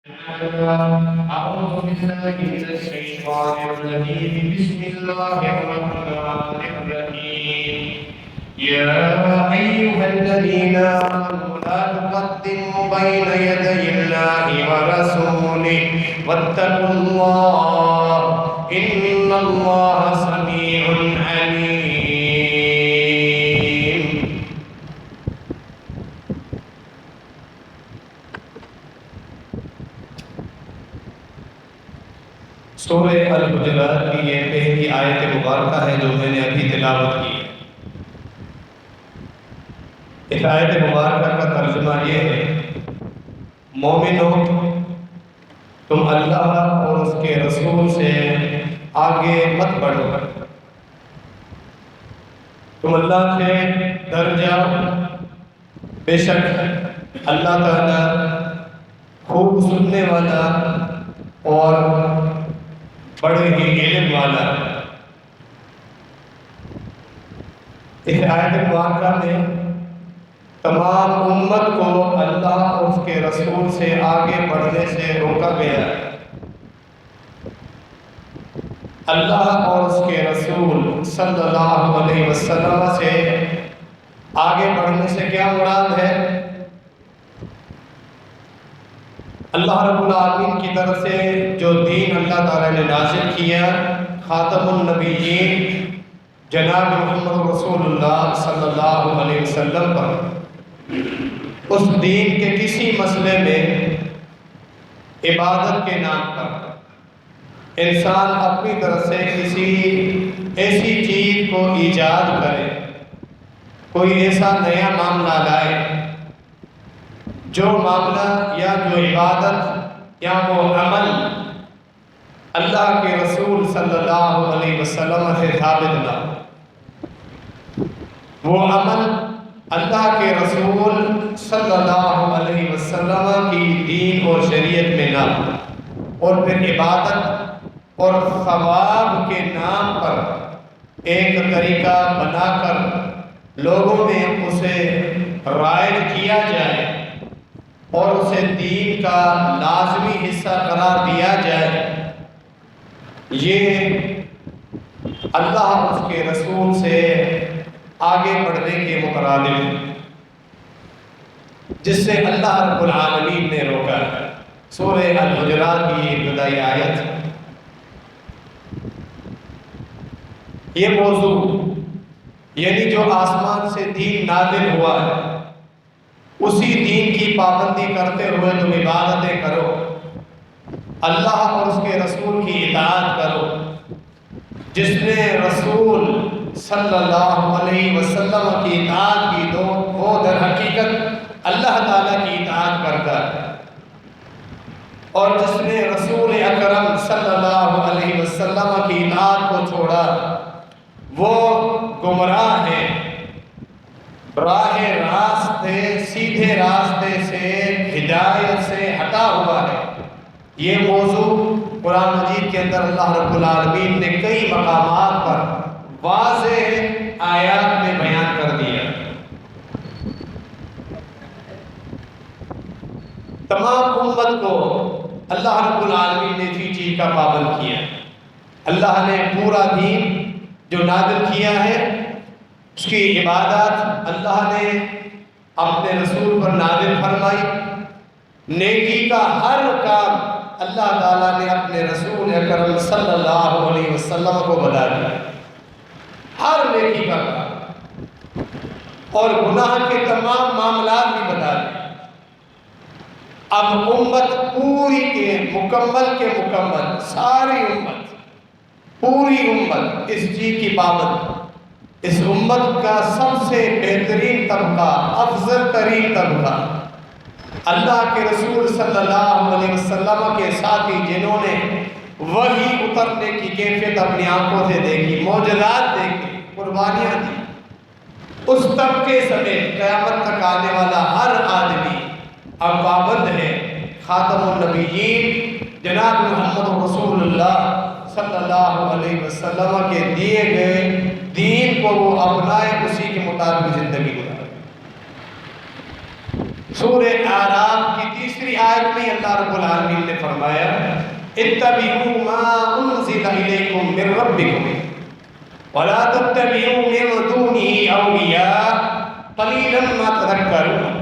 أعوذ بالله من الشيطان الرجيم بسم الله الرحمن الرحيم يا أيها الذين آمنوا لا تقدموا بين يدي الله ورسوله واتقوا الله إن الله سميع عليم. سورہ الحجرات کی یہ پہلی آیت مبارکہ ہے جو میں نے ابھی تلاوت کی ہے۔ اس آیت مبارکہ کا ترجمہ یہ ہے: مومنو، تم اللہ اور اس کے رسول سے آگے مت بڑھو، تم اللہ سے ڈر جاؤ، بے شک اللہ تعالیٰ خوب سننے والا اور بڑے ہی علم والا ہے۔ اس آیت مبارکہ میں تمام امت کو اللہ اور اس کے رسول سے آگے بڑھنے سے روکا گیا ہے۔ اللہ اور اس کے رسول صلی اللہ علیہ وسلم سے آگے بڑھنے سے کیا مراد ہے؟ اللہ رب العالمین کی طرف سے جو دین اللہ تعالیٰ نے نازل کیا، خاتم النبیین جناب محمد رسول اللہ صلی اللہ علیہ وسلم پر، اس دین کے کسی مسئلے میں عبادت کے نام پر انسان اپنی طرف سے کسی ایسی چیز کو ایجاد کرے، کوئی ایسا نیا معاملہ لائے جو معاملہ یا جو عبادت یا وہ عمل اللہ کے رسول صلی اللہ علیہ وسلم سے ثابت نہ ہو، وہ عمل اللہ کے رسول صلی اللہ علیہ وسلم کی دین اور شریعت میں نہ ہو، اور پھر عبادت اور ثواب کے نام پر ایک طریقہ بنا کر لوگوں میں اسے رائج کیا جائے اور اسے دین کا لازمی حصہ قرار دیا جائے، یہ اللہ اور اس کے رسول سے آگے بڑھنے کے مترادف ہے، جس سے اللہ رب العالمین نے روکا ہے۔ سورہ الحجرات کی ابتدائی آیت، یہ موضوع یعنی جو آسمان سے دین نازل ہوا ہے، اسی دین کی پابندی کرتے ہوئے تم عبادتیں کرو، اللہ اور اس کے رسول کی اطاعت کرو۔ جس نے رسول صلی اللہ علیہ وسلم کی اطاعت کی تو وہ در حقیقت اللہ تعالیٰ کی اطاعت کرتا ہے، اور جس نے رسول اکرم صلی اللہ علیہ وسلم کی اطاعت کو چھوڑا وہ گمراہ ہے، راہ راستے سیدھے راستے سے ہدایت سے ہٹا ہوا ہے۔ یہ موضوع قرآن مجید کے اندر اللہ رب العالمین نے کئی مقامات پر واضح آیات میں بیان کر دیا۔ تمام امت کو اللہ رب العالمین نے اسی چیز کا پابند کیا۔ اللہ نے پورا دین جو نازل کیا ہے، اس کی عبادات اللہ نے اپنے رسول پر نازل فرمائی، نیکی کا ہر کام اللہ تعالیٰ نے اپنے رسول اکرم صلی اللہ علیہ وسلم کو بتا دیا، ہر نیکی کا کام، اور گناہ کے تمام معاملات بھی بتا دیے۔ اب امت پوری کے مکمل ساری امت، پوری امت اس چیز کی پابند، اس امت کا سب سے بہترین طبقہ، افضل ترین طبقہ، اللہ کے رسول صلی اللہ علیہ وسلم کے ساتھی جنہوں نے وحی اترنے کی کیفیت اپنی آنکھوں سے دیکھی، معجزات دیکھی، قربانیاں دی، اس طبقے سمیت قیامت تک آنے والا ہر آدمی اب پابند ہے خاتم النبیین جناب محمد رسول اللہ صلی اللہ علیہ وسلم کے دیے گئے دین کو وہ اپنائے، اسی کے مطابق زندگی گزارے۔ سورہ اعراف کی تیسری آیت میں اللہ رب العالمین نے فرمایا اتبعوا ما انزل الیکم من ربکم ولا تتبعوا من دونه اولیاء قلیلا ما تذکرون۔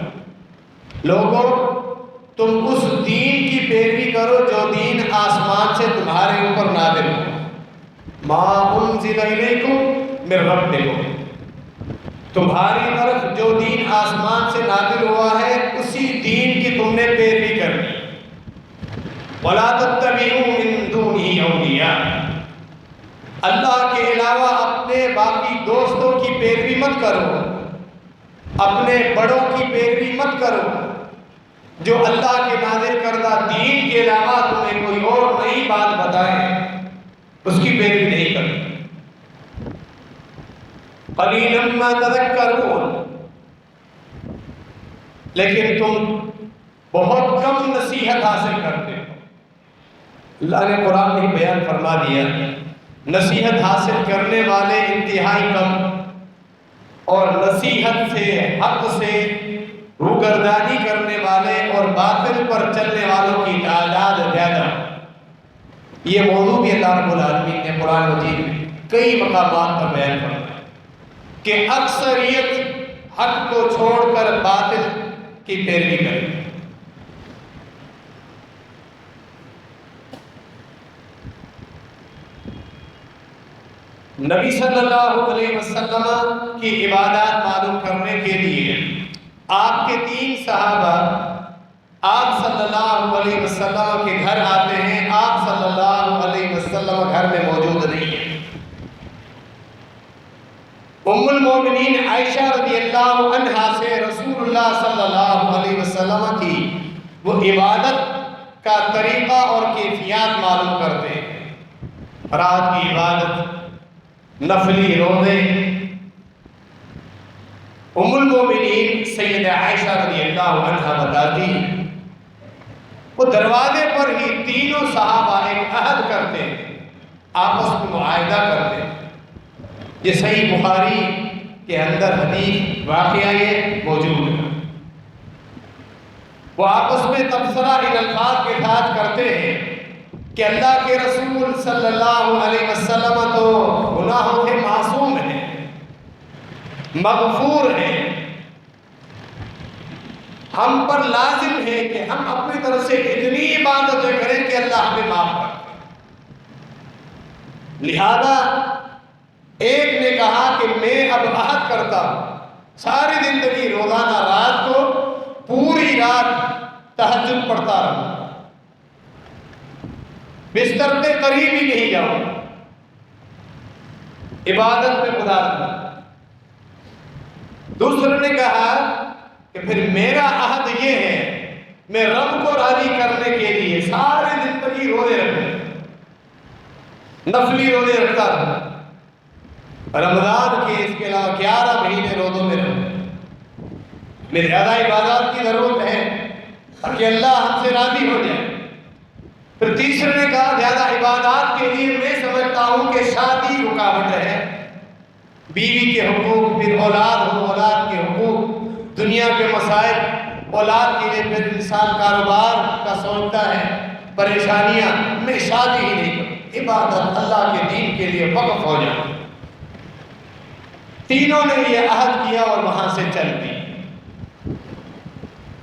لوگوں تم اس دین کی پیروی کرو جو دین آسمان سے تمہارے اوپر نازل ہو، ما انزل الیکم من ربکم، تمہاری طرف جو دین آسمان سے نازل ہوا ہے اسی دین کی تم نے پیروی کرنی۔ وَلَا تَتَّبِعُوا مِن دُونِهِ أَوْلِيَاءَ، اللہ کے علاوہ اپنے باقی دوستوں کی پیروی مت کرو، اپنے بڑوں کی پیروی مت کرو، جو اللہ کے نازل کردہ دین کے علاوہ تمہیں کوئی اور نئی بات بتائے اس کی پیروی نہیں کرو۔ قلیلا ما تذکرون، لیکن تم بہت کم نصیحت حاصل کرتے ہو۔ اللہ نے قرآن میں ہی بیان فرما دیا نصیحت حاصل کرنے والے انتہائی کم، اور نصیحت سے حق سے روگردانی کرنے والے اور باطل پر چلنے والوں کی تعداد زیادہ۔ یہ موضوع بھی اللہ رب العالمین نے قرآن مجید میں کئی مقامات پر بیان فرمایا کہ اکثریت حق کو چھوڑ کر باطل کی پیروی کرے۔ نبی صلی اللہ علیہ وسلم کی عبادات معلوم کرنے کے لیے آپ کے 3 صحابہ آپ صلی اللہ علیہ وسلم کے گھر آتے ہیں، آپ صلی اللہ علیہ وسلم گھر میں موجود نہیں ہیں۔ ام المومنین عائشہ رضی اللہ عنہا سے رسول اللہ صلی اللہ علیہ وسلم کی وہ عبادت کا طریقہ اور کیفیات معلوم کرتے ہیں۔ رات کی عبادت، نفلی روزے۔ ام المومنین سیدہ عائشہ رضی اللہ عنہا بتاتی وہ دروازے پر ہی تینوں صحابہ ایک عہد کرتے ہیں، آپس میں معاہدہ کرتے ہیں۔ یہ صحیح بخاری کے اندر حدیث واقعہ یہ موجود ہے۔ وہ آپس میں تبصرہ ان الفاظ کے ساتھ کرتے ہیں کہ اللہ کے رسول صلی اللہ علیہ وسلم تو گناہوں سے معصوم ہیں، مغفور ہیں، ہم پر لازم ہے کہ ہم اپنی طرف سے اتنی عبادتیں کریں کہ اللہ ہمیں معاف کر۔ لہذا ایک نے کہا کہ میں اب عہد کرتا ہوں ساری زندگی روزانہ رات کو پوری رات تہجد پڑھتا رہوں، بستر کے قریب ہی نہیں جاؤں، عبادت میں گزارتا۔ دوسرے نے کہا کہ پھر میرا عہد یہ ہے میں رب کو راضی کرنے کے لیے ساری زندگی روزے رکھوں، نفلی روزے رکھتا رہوں، رمضان کے اس کے علاوہ 11 مہینے روزوں میں رہوں، میں زیادہ عبادات کی ضرورت ہے تاکہ اللہ ہم سے راضی ہو جائے۔ پھر تیسرے نے کہا زیادہ عبادات کے لیے میں سمجھتا ہوں کہ شادی رکاوٹ ہے، بیوی کے حقوق، پھر اولاد ہو، اولاد کے حقوق، دنیا کے مسائل، اولاد کے لیے پھر انسان کاروبار کا سوچتا ہے، پریشانیاں، میں شادی ہی نہیں کروں، عبادت اللہ کے دین کے لیے وقف ہو جاؤں۔ تینوں نے یہ عہد کیا اور وہاں سے چل دی۔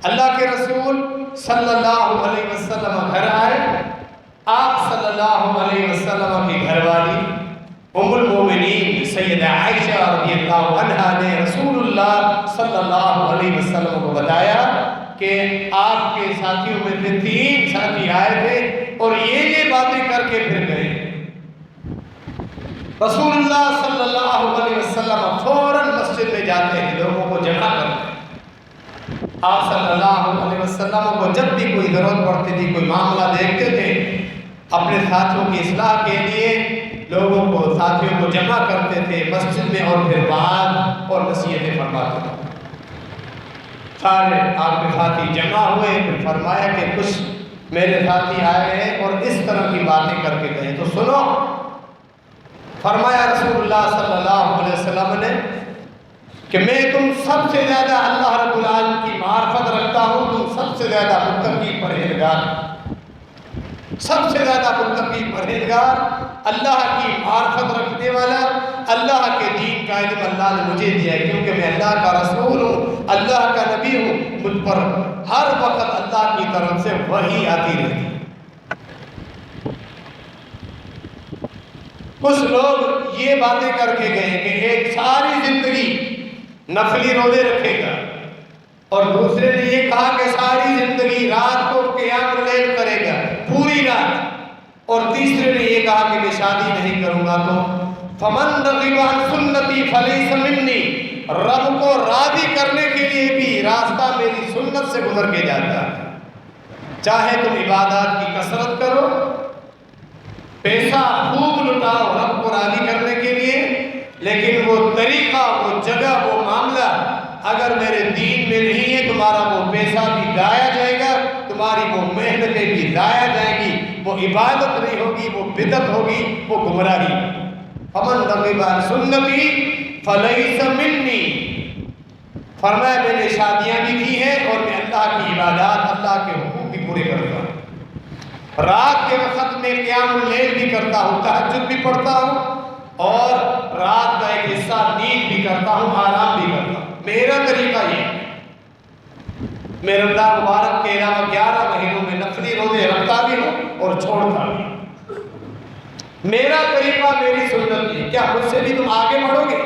اللہ کے رسول صلی اللہ علیہ وسلم گھر آئے، آپ صلی اللہ علیہ وسلم کی گھر والی ام المومنین سیدہ عائشہ رضی اللہ عنہا نے رسول اللہ صلی اللہ علیہ وسلم کو بتایا کہ آپ کے ساتھیوں میں سے 3 ساتھی آئے تھے اور یہ باتیں کر کے پھر گئے۔ رسول اللہ صلی اللہ علیہ وسلم فوراً مسجد میں جاتے ہیں، لوگوں کو جمع کرتے ہیں۔ آپ صلی اللہ علیہ وسلم کو جب بھی کوئی ضرورت پڑتی تھی، کوئی معاملہ دیکھتے تھے، اپنے ساتھیوں کی اصلاح کے لیے لوگوں کو، ساتھیوں کو جمع کرتے تھے مسجد میں، اور پھر بات اور نصیحتیں فرماتے تھے۔ سارے آپ کے ساتھی جمع ہوئے، پھر فرمایا کہ کچھ میرے ساتھی آئے ہیں اور اس طرح کی باتیں کر کے گئے، تو سنو۔ فرمایا رسول اللہ صلی اللہ علیہ وسلم نے کہ میں تم سب سے زیادہ اللہ رب العالمین کی معرفت رکھتا ہوں، تم سب سے زیادہ متقی پرہیزگار، سب سے زیادہ متقی پرہیزگار، اللہ کی معرفت رکھنے والا، اللہ کے دین کا علم اللہ نے مجھے دیا ہے، کیونکہ میں اللہ کا رسول ہوں، اللہ کا نبی ہوں، مجھ پر ہر وقت اللہ کی طرف سے وحی آتی رہتی ہے۔ کچھ لوگ یہ باتیں کر کے گئے کہ ایک ساری زندگی نفلی روزے رکھے گا، اور دوسرے نے یہ کہا کہ ساری زندگی رات کو قیام اللیل کرے گا پوری رات، اور تیسرے نے یہ کہا کہ میں شادی نہیں کروں گا۔ تو فمن رغب عن سنتی فلیس منی، رب کو راضی کرنے کے لیے بھی راستہ میری سنت سے گزر کے جاتا ہے۔ چاہے تم عبادات کی کثرت کرو، پیسہ خوب لٹاؤ رب کو راضی کرنے کے لیے، لیکن وہ طریقہ، وہ جگہ، وہ معاملہ اگر میرے دین میں نہیں ہے، تمہارا وہ پیسہ بھی ضائع جائے گا، تمہاری وہ محنتیں بھی ضائع جائیں گی، وہ عبادت نہیں ہوگی، وہ بدعت ہوگی، وہ گمراہی۔ فمن رغب عن سنتی فلیس منی، فرمایا میں نے شادیاں بھی کی ہیں اور میں اللہ کی عبادات، اللہ کے حقوق بھی پورے کرتا ہوں، رات کے وقت میں قیام اللیل بھی کرتا ہوں، تہجد بھی پڑھتا ہوں، اور رات کا ایک حصہ نیند بھی کرتا ہوں، آرام بھی کرتا ہوں۔ میرا طریقہ یہ ہے، میں رمضان مبارک کے علاوہ 11 مہینوں میں نفلی روزے رکھتا بھی ہوں اور چھوڑتا بھی ہوں۔ میرا طریقہ، میری سنت ہے۔ کیا مجھ سے بھی تم آگے بڑھو گے؟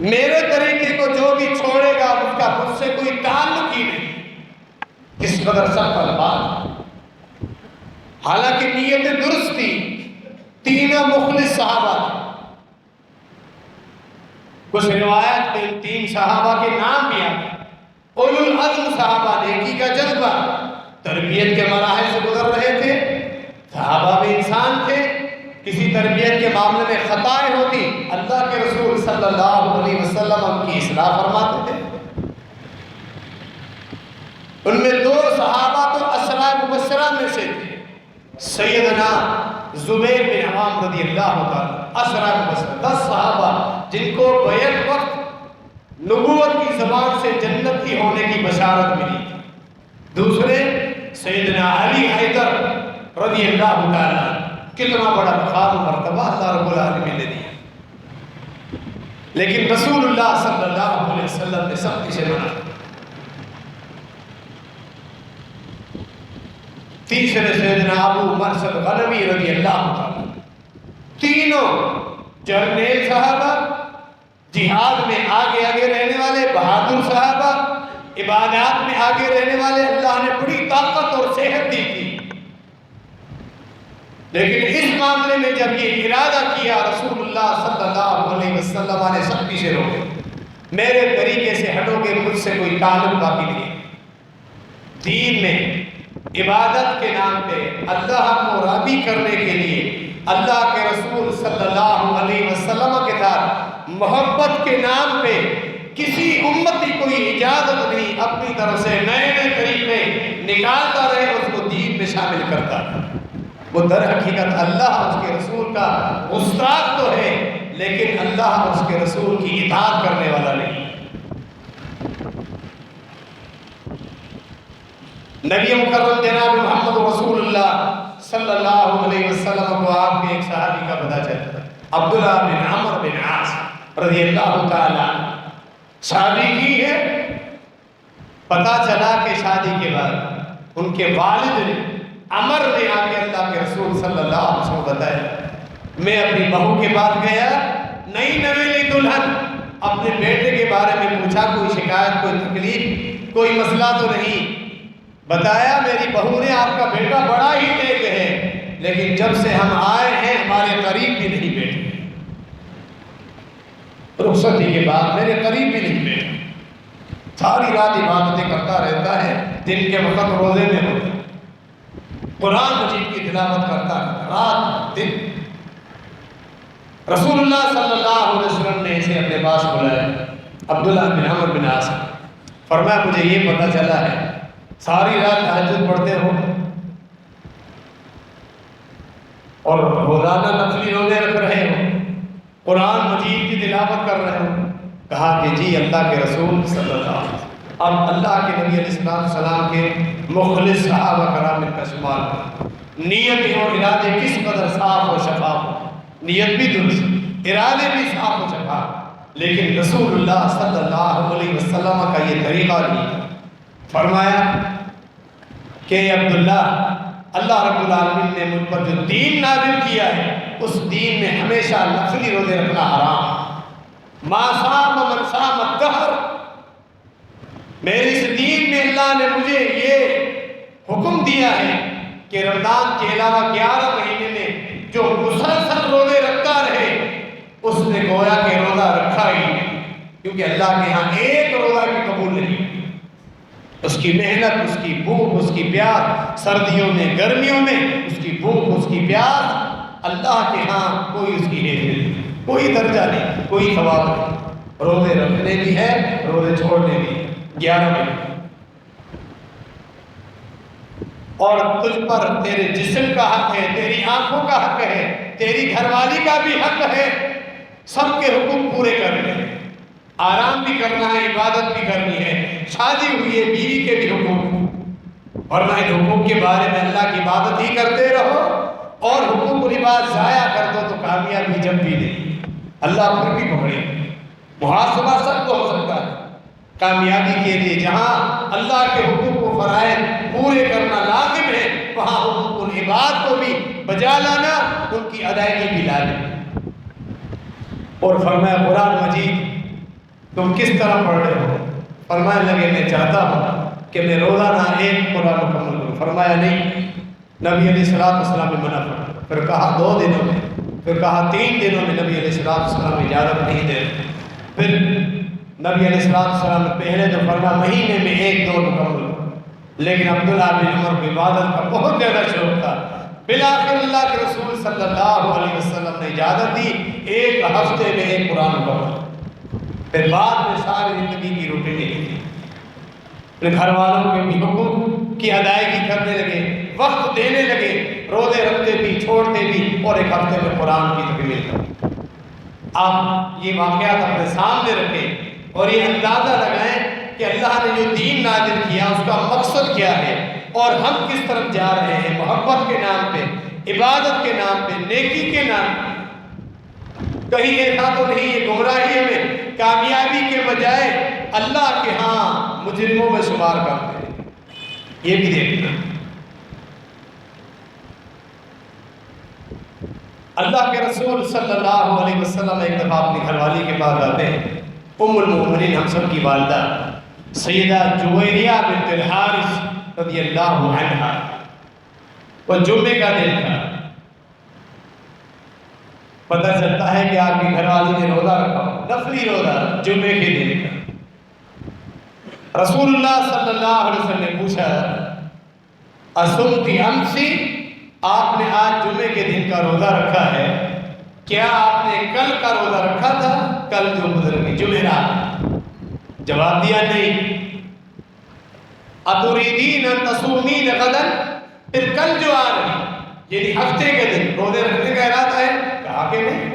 میرے طریقے کو جو بھی چھوڑے گا اس کا مجھ سے کوئی تعلق ہی نہیں۔ اس قدر سخت الفاظ، حالانکہ نیتیں درست تھی، تینوں مخلص صحابہ تھے۔ کچھ روایت میں 3 صحابہ کے نام بھی آتے ہیں، اولو العزم صحابہ، نیکی کا جذبہ، تربیت کے مراحل سے گزر رہے تھے، صحابہ بھی انسان تھے، کسی تربیت کے معاملے میں خطائیں ہوتی، اللہ کے رسول صلی اللہ علیہ وسلم ان کی اصلاح فرماتے تھے۔ ان میں 2 صحابہ تو عشرہ مبشرہ میں سے تھے، سیدنا زبیر بن عوام رضی اللہ تعالیٰ، عشرہ مبشرہ، 10 صحابہ جن کو بیعت وقت نبوت کی زبان سے جنت کی ہونے کی بشارت ملی تھی۔ دوسرے سیدنا علی حیدر رضی اللہ تعالیٰ، کتنا بڑا مقام و مرتبہ اللہ رب العالمین نے دیا، لیکن رسول اللہ صلی اللہ علیہ وسلم نے سختی سے منع۔ تیسرے سیدنا ابو مرثد غنوی رضی اللہ تعالیٰ، تینوں جرنیل صحابہ، جہاد میں آگے آگے رہنے والے، بہادر صحابہ، عبادات میں آگے رہنے والے، اللہ نے بڑی طاقت اور صحت دی تھی، لیکن اس معاملے میں جب یہ ارادہ کیا رسول اللہ صلی اللہ علیہ وسلم نے سختی سے روکے، میرے طریقے سے ہٹو گے مجھ سے کوئی تعلق باقی نہیں۔ دین میں عبادت کے نام پہ، اللہ کو راضی کرنے کے لیے، اللہ کے رسول صلی اللہ علیہ وسلم کے ساتھ محبت کے نام پہ کسی امتی کوئی اجازت نہیں اپنی طرف سے نئے نئے طریقے نکالتا رہے، اس کو دین میں شامل کرتا ہے۔ وہ در حقیقت اللہ اور اس کے رسول کا استاد تو ہے، لیکن اللہ اور اس کے رسول کی اطاعت کرنے والا نہیں۔ نبی مکرم جناب محمد رسول اللہ صلی اللہ علیہ وسلم کو آپ کے ایک صحابی کا پتہ چلتا ہے، عبداللہ بن عمر بن عاص رضی اللہ تعالیٰ، شادی کی ہے، پتہ چلا کہ شادی کے بعد ان کے والد نے، عمر نے آ کے اللہ کے رسول صلی اللہ علیہ وسلم بتایا، میں اپنی بہو کے پاس گیا، نئی نویلی دلہن، اپنے بیٹے کے بارے میں پوچھا، کوئی شکایت، کوئی تکلیف، کوئی مسئلہ تو نہیں؟ بتایا میری بہو نے آپ کا بیٹا بڑا ہی نیک ہے، لیکن جب سے ہم آئے ہیں ہمارے قریب بھی نہیں بیٹھے، رخصتی کے بعد میرے قریب بھی نہیں بیٹھے، ساری رات عبادتیں کرتا رہتا ہے، دن کے وقت روزے میں ہوتا ہے، قرآن مجید کی تلاوت کرتا ہے رات دن۔ رسول اللہ صلی اللہ علیہ وسلم نے اسے اپنے پاس بلایا، عبداللہ بن عمر بن عاص، فرمایا مجھے یہ پتہ چلا ہے ساری رات تہجد پڑھتے ہو اور روزانہ نفلی روزے رکھ رہے ہو، قرآن مجید کی تلاوت کر رہے ہو، کہا کہ جی اللہ کے رسول صلی اللہ علیہ وسلم، اب اللہ کے نبی علیہ السلام کے مخلص صحابہ کرام کا شمار، نیت اور ارادے کس قدر صاف و شفاف ہو، نیت بھی درست، ارادے بھی صاف و شفاف، لیکن رسول اللہ صلی اللہ علیہ وسلم کا یہ طریقہ نہیں۔ فرمایا کہ عبداللہ، اللہ رب العالمین نے مجھ پر جو دین نازل کیا ہے اس دین میں ہمیشہ نفلی روزے رکھنا حرام، ما صام من صام الدہر، میرے اس دین میں اللہ نے مجھے یہ حکم دیا ہے کہ رمضان کے علاوہ 11 مہینے میں جو مسلسل روزے رکھتا رہے اس نے گویا کہ روزہ رکھا ہی نہیں، کیونکہ اللہ کے ہاں ایک روزہ بھی قبول نہیں، اس کی محنت، اس کی بھوک، اس کی پیاس، سردیوں میں گرمیوں میں اس کی بھوک، اس کی پیاس، اللہ کے ہاں کوئی اس کی حیثیت نہیں، کوئی درجہ نہیں، کوئی ثواب نہیں۔ روزے رکھنے بھی ہے، روزے چھوڑنے بھی ہے، 11 مہینے، اور تجھ پر تیرے جسم کا حق ہے، تیری آنکھوں کا حق ہے، تیری گھر والی کا بھی حق ہے، سب کے حقوق پورے کرنے ہیں، آرام بھی کرنا ہے، عبادت بھی کرنی ہے، شادی ہوئی ہے بیوی کے بھی حقوق، اور نہ ان حقوق کے بارے میں اللہ کی عبادت ہی کرتے رہو، اور حقوق و لباس ضائع کر دو تو کامیابی جب بھی نہیں، اللہ پھر بھی پکڑے، محاسبہ سب کو ہو سکتا ہے۔ کامیابی کے لیے جہاں اللہ کے حقوق و فرائض پورے کرنا لازم ہے، وہاں حقوق العباد کو بھی بجا لانا، ان کی ادائیگی بھی لازم ہے۔ اور فرمایا قرآن مجید تم کس طرح پڑھ رہے ہو؟ فرمانے لگے میں چاہتا ہوں کہ میں روزانہ ایک قرآن مکمل کروں۔ فرمایا نہیں، نبی علیہ السلام نے منع فرمایا، پھر کہا 2 دنوں میں، پھر کہا 3 دنوں میں، نبی علیہ السلام اجازت نہیں دے، پھر نبی علیہ السلام نے پہلے تو فرمایا مہینے میں 1-2 مکمل کروں، لیکن عبداللہ بن عمر کو عبادت کا بہت زیادہ شوق تھا، بالآخر اللہ کے رسول صلی اللہ علیہ وسلم نے اجازت دی 1 ہفتے میں 1 قرآن مکمل، پھر بعد میں ساری زندگی کی روٹین نہیں تھی، پھر گھر والوں کے بھی حقوق کی ادائیگی کرنے لگے، وقت دینے لگے، روزے رکھتے بھی، چھوڑتے بھی، اور 1 ہفتے میں قرآن کی تکمیل کرتے۔ آپ یہ واقعات اپنے سامنے رکھیں اور یہ اندازہ لگائیں کہ اللہ نے جو دین نازل کیا اس کا مقصد کیا ہے، اور ہم کس طرف جا رہے ہیں، محبت کے نام پہ، عبادت کے نام پہ، نیکی کے نام پہ۔ کہیں ایسا تو نہیں ہے گمراہی میں کامیابی کے بجائے اللہ کے ہاں مجرموں میں شمار کرتے ہیں، یہ بھی دیکھنا۔ اللہ کے رسول صلی اللہ علیہ وسلم ایک دفعہ اپنی گھر والی کے پاس آتے ہیں، ام المؤمنین ہم سب کی والدہ سیدہ جویریہ بنت الحارث رضی اللہ عنہا، وہ جمعے کا دن تھا، پتہ چلتا ہے کہ آپ کی گھر والی نے روزہ رکھا، نفلی روزہ جمعے کے دن کا۔ رسول اللہ صلی اللہ علیہ وسلم نے پوچھا اصمتی امسی، آپ نے آج جمعے کے دن کا روزہ رکھا ہے، کیا آپ نے کل کا روزہ رکھا تھا؟ کل جو گزر گئی جمعرات؟ جواب دیا نہیں۔ اتریدین ان تصومین غدا، پھر کل جو آ رہی یعنی ہفتے کے دن روزے رکھنے کا ارادہ ہے؟ کہا کہ نہیں،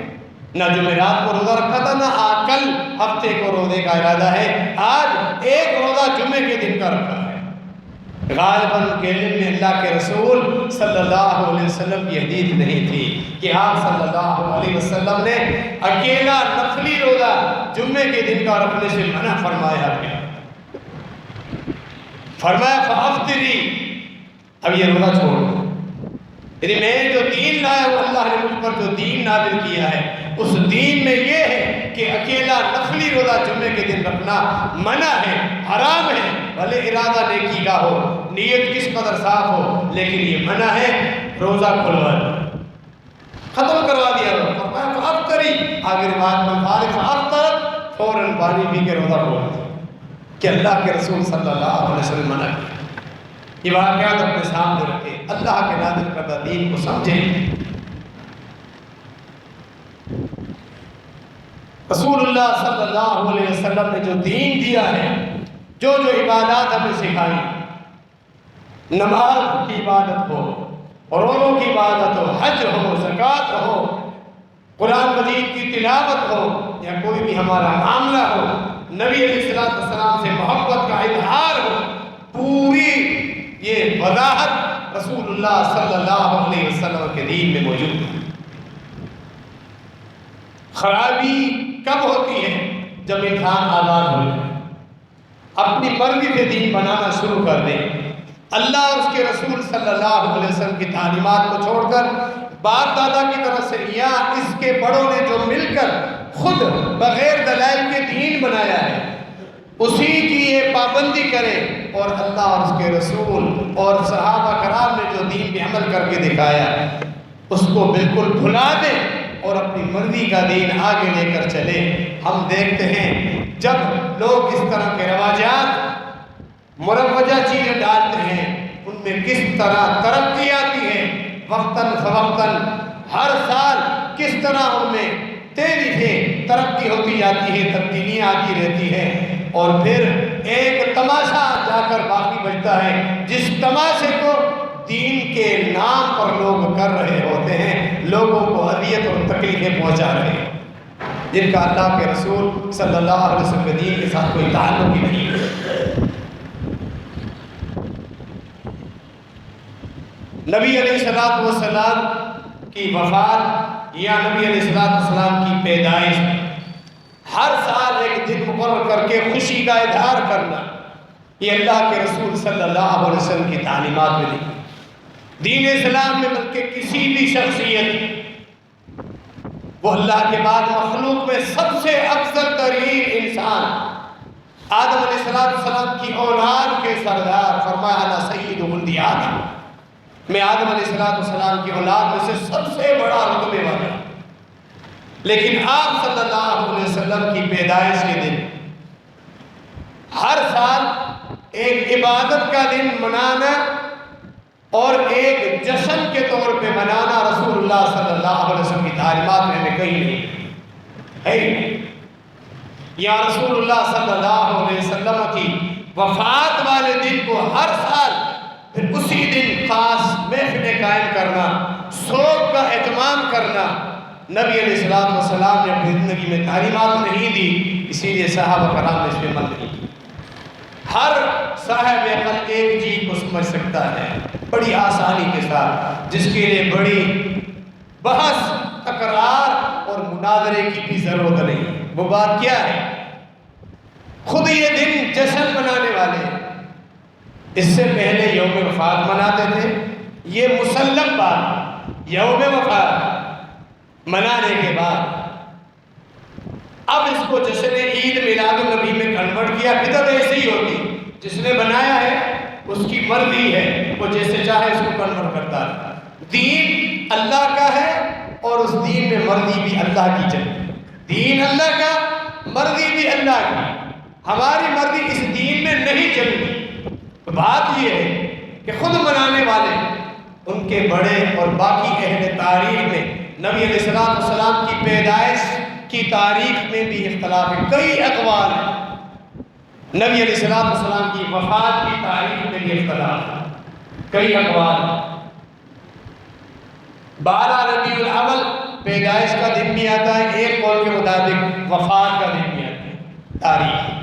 نہ جمعرات کو روزہ رکھا تھا، نہ کل ہفتے کو روزے کا ارادہ ہے، آج ایک روزہ جمعے کے دن کا رکھا ہے۔ غالباً کے علم میں اللہ کے رسول صلی اللہ علیہ وسلم کی حدیث نہیں تھی کہ آپ صلی اللہ علیہ وسلم نے اکیلا نفلی روزہ جمعے کے دن کا رکھنے سے منع فرمایا گیا۔ فرمایا فَأَفْطِرِي، اب یہ روزہ چھوڑ دو، یعنی میں جو دین لایا ہوں، اللہ نے مجھ پر جو دین نازل کیا ہے، اس دین میں یہ ہے کہ اکیلا نفلی روزہ جمعے کے دن رکھنا منع ہے، حرام ہے، بھلے ارادہ نیکی کا ہو، نیت کس قدر صاف ہو، لیکن یہ منع ہے۔ روزہ کھلوا دیا، ختم کروا دیا۔ فرمایا فَأَفْطِرِي، آگے روایت میں فَأَفْطَرَتْ، فوراً پانی پی کے روزہ کھول دیا، کہ اللہ کے رسول صلی اللہ علیہ وسلم منع کیا۔ یہ واقعات اپنے سامنے رکھیں، اللہ کے نازل کردہ دین کو سمجھیں۔ رسول اللہ صلی اللہ علیہ وسلم نے جو دین دیا ہے، جو جو عبادات ہمیں سکھائی، نماز کی عبادت ہو، روزوں کی عبادت ہو، حج ہو، زکوٰۃ ہو، قرآن مجید کی تلاوت ہو یا کوئی بھی ہمارا معاملہ ہو، نبی علیہ السلام سے محبت کا اظہار ہو، پوری یہ وضاحت رسول اللہ صلی اللہ علیہ وسلم کے دین میں موجود ہے۔ خرابی کب ہوتی ہے؟ جب انسان آزاد ہو جائے، اپنی مرضی سے دین بنانا شروع کر دے، اللہ اور اس کے رسول صلی اللہ علیہ وسلم کی تعلیمات کو چھوڑ کر باپ دادا کی طرف سے یا اس کے بڑوں نے جو مل کر خود بغیر دلائل کے دین بنایا ہے اسی کی یہ پابندی کرے، اور اللہ اور اس کے رسول اور صحابہ کرام نے جو دین پہ عمل کر کے دکھایا اس کو بالکل بھلا دے اور اپنی مرضی کا دین آگے لے کر چلے۔ ہم دیکھتے ہیں جب لوگ اس طرح کے رواجات مروجہ چیزیں ڈالتے ہیں ان میں کس طرح ترقی آتی ہے، وقتاً فوقتاً ہر سال کس طرح ان میں تیزی سے ترقی ہوتی جاتی ہے، تبدیلیاں آتی رہتی ہیں، اور پھر ایک تماشا جا کر باقی بچتا ہے جس تماشے کو دین کے نام پر لوگ کر رہے ہوتے ہیں، لوگوں کو اذیت اور تکلیفیں پہنچا رہے ہیں جن کا اللہ کے رسول صلی اللہ علیہ وسلم کے دین کے ساتھ کوئی تعلق ہی نہیں ہے۔ نبی علیہ السلام کی وفات یا نبی علیہ السلام کی پیدائش ہر سال ایک دن مقرر کر کے خوشی کا اظہار کرنا، یہ اللہ کے رسول صلی اللہ علیہ وسلم کی تعلیمات میں نہیں۔ دین اسلام میں بلکہ کسی بھی شخصیت، وہ اللہ کے بعد مخلوق میں سب سے افضل ترین انسان آدم علیہ السلام کی اولاد کے سردار، فرمایا انا سید ولد آدم، میں آدم علیہ السلام کی اولاد میں سے سب سے بڑا رتبے والا، لیکن آپ صلی اللہ علیہ وسلم کی پیدائش کے دن ہر سال ایک عبادت کا دن منانا اور ایک جشن کے طور پہ منانا رسول اللہ صلی اللہ علیہ وسلم کی تعلیمات میں کہیں نہیں ہے۔ یا رسول اللہ صلی اللہ علیہ وسلم کی وفات والے دن کو ہر سال پھر اسی دن خاص محفلیں قائم کرنا، سوگ کا اہتمام کرنا، نبی علیہ السلام نے اپنی زندگی میں تعلیمات نہیں دی، اسی لیے صحابہ کرام نے اس پہ عمل نہیں کی۔ ہر صاحب عقل ایک چیز کو سمجھ سکتا ہے بڑی آسانی کے ساتھ، جس کے لیے بڑی بحث، تکرار اور مناظرے کی بھی ضرورت نہیں۔ وہ بات کیا ہے؟ خود یہ دن جشن منانے والے اس سے پہلے یوم وفات مناتے تھے، یہ مسلم بات یوم وفات منانے کے بعد اب اس کو جشن عید میلاد النبی میں کنورٹ کیا۔ بدعت ایسے ہی ہوتی، جس نے بنایا ہے اس کی مرضی ہے، وہ جیسے چاہے اس کو کنورٹ کرتا ہے۔ دین اللہ کا ہے اور اس دین میں مرضی بھی اللہ کی چلے، دین اللہ کا، مرضی بھی اللہ کی، ہماری مرضی اس دین میں نہیں چلتی۔ بات یہ ہے کہ خود منانے والے ان کے بڑے اور باقی اہل تاریخ میں نبی علیہ السلام کی پیدائش کی تاریخ میں بھی اختلاف ہے، کئی اقوال ہیں۔ نبی علیہ السلام کی وفات کی تاریخ میں بھی اختلاف ہے، کئی اقوال ہیں۔ 12 ربیع الاول پیدائش کا دن بھی آتا ہے، ایک قول کے مطابق وفات کا دن بھی آتا ہے تاریخ۔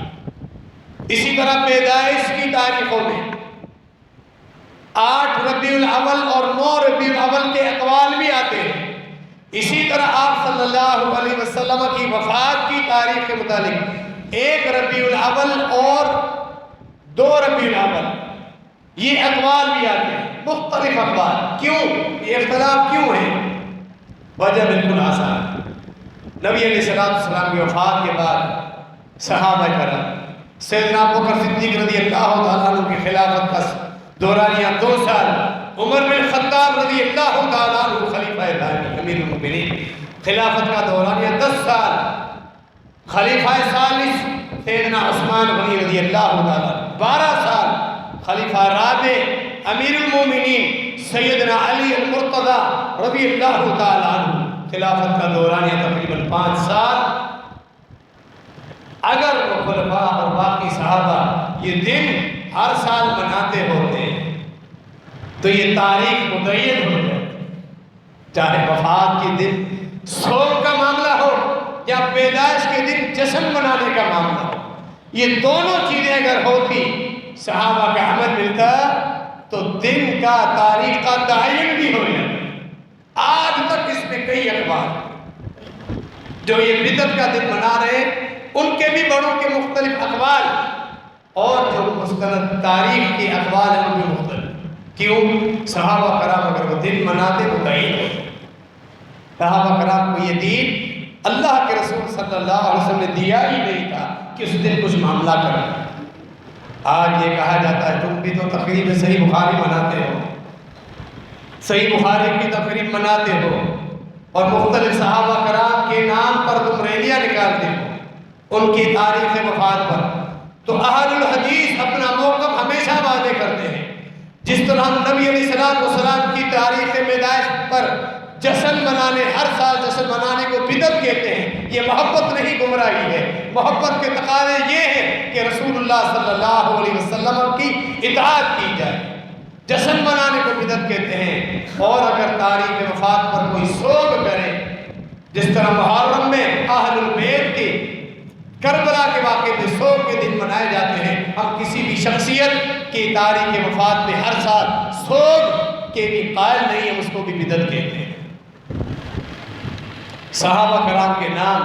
اسی طرح پیدائش کی تاریخوں میں 8 ربیع الاول اور 9 ربیع الاول کے اقوال بھی آتے ہیں۔ اسی طرح آپ صلی اللہ علیہ وسلم کی وفات کی تاریخ کے متعلق 1 ربیع الاول اور 2 ربیع الاول یہ اقوال بھی آتے ہیں، مختلف اقوال۔ کیوں یہ اختلاف کیوں ہے؟ وجہ بالکل آسان۔ نبی علیہ السلام کی وفات کے بعد صحابہ کرام سیدنا ابوبکر صدیق رضی اللہ تعالیٰ عنہ کی خلافت کا دورانیہ 2 سال، عمر بن خطاب رضی اللہ تعالیٰ عنہ خلیفہ ثانی امیر المؤمنین خلافت کا دورانیہ 10 سال، خلیفہ ثالث سیدنا عثمان غنی رضی اللہ تعالیٰ 12 سال، خلیفہ رابع امیر المؤمنین سیدنا علی المرتضی رضی اللہ تعالیٰ عنہ خلافت کا دورانیہ تقریباً 5 سال۔ اگر وہ خلفاء اور باقی صحابہ یہ دن ہر سال مناتے ہوتے تو یہ تاریخ متعین ہو جاتی، چاہے وفات کے دن سوگ کا معاملہ ہو یا پیدائش کے دن جشن منانے کا معاملہ ہو، یہ دونوں چیزیں اگر ہوتی، صحابہ کا عمل ملتا تو دن کا تاریخ کا تعین بھی ہو جاتا۔ آج تک اس میں کئی اخبار جو یہ بدعت کا دن منا رہے ہیں، ان کے بھی بڑوں کے مختلف اقوال، اور جو مستند تاریخ کے اقوال ہیں ان کے مختلف۔ کیوں؟ صحابہ کرام اگر وہ دن مناتے تو تعین ہوتے۔ صحابہ کرام کو یہ دین اللہ کے رسول صلی اللہ علیہ وسلم نے دیا ہی نہیں تھا کہ اس دن کچھ معاملہ کریں۔ آج یہ کہا جاتا ہے تم بھی تو تقریب صحیح بخاری مناتے ہو، صحیح بخاری کی تقریب مناتے ہو، اور مختلف صحابہ کرام کے نام پر تم ریلیاں نکالتے ہو ان کی تاریخ وفات پر۔ تو اہل الحدیث اپنا موقف ہمیشہ واضح کرتے ہیں۔ جس طرح ہم نبی علیہ السلام کی تاریخ پیدائش پر جشن منانے، ہر سال جشن منانے کو بدعت کہتے ہیں، یہ محبت نہیں گمراہی ہے۔ محبت کے تقاضے یہ ہیں کہ رسول اللہ صلی اللہ علیہ وسلم کی اطاعت کی جائے، جشن منانے کو بدعت کہتے ہیں۔ اور اگر تاریخ وفات پر کوئی سوگ کرے، جس طرح محرم میں اہل البیت کے کربلا کے واقعے میں سوگ کے دن منائے جاتے ہیں، ہم کسی بھی شخصیت کی تاریخ وفات میں ہر سال سوگ کے بھی قائل نہیں ہیں، اس کو بھی بدعت کہتے ہیں۔ صحابہ کرام کے نام،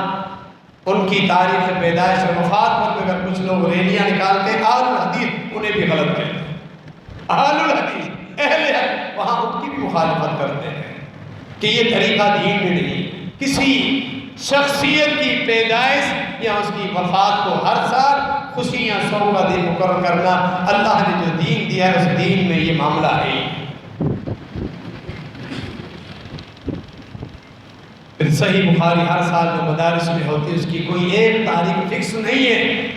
ان کی تاریخ پیدائش اور وفات پر اگر کچھ لوگ ریلیاں نکالتے ہیں، اہل الحدیث انہیں بھی غلط کہتے ہیں۔ اہل الحدیث اہل حدیث وہاں ان کی بھی مخالفت کرتے ہیں کہ یہ طریقہ دین میں نہیں۔ کسی شخصیت کی پیدائش یا اس کی وفات کو ہر سال خوشی یا سوگ کا دن مقرر کرنا، اللہ نے جو دین دیا ہے اس دین میں یہ معاملہ ہے۔ پھر صحیح بخاری ہر سال جو مدارس میں ہوتی ہے اس کی کوئی ایک تاریخ فکس نہیں ہے،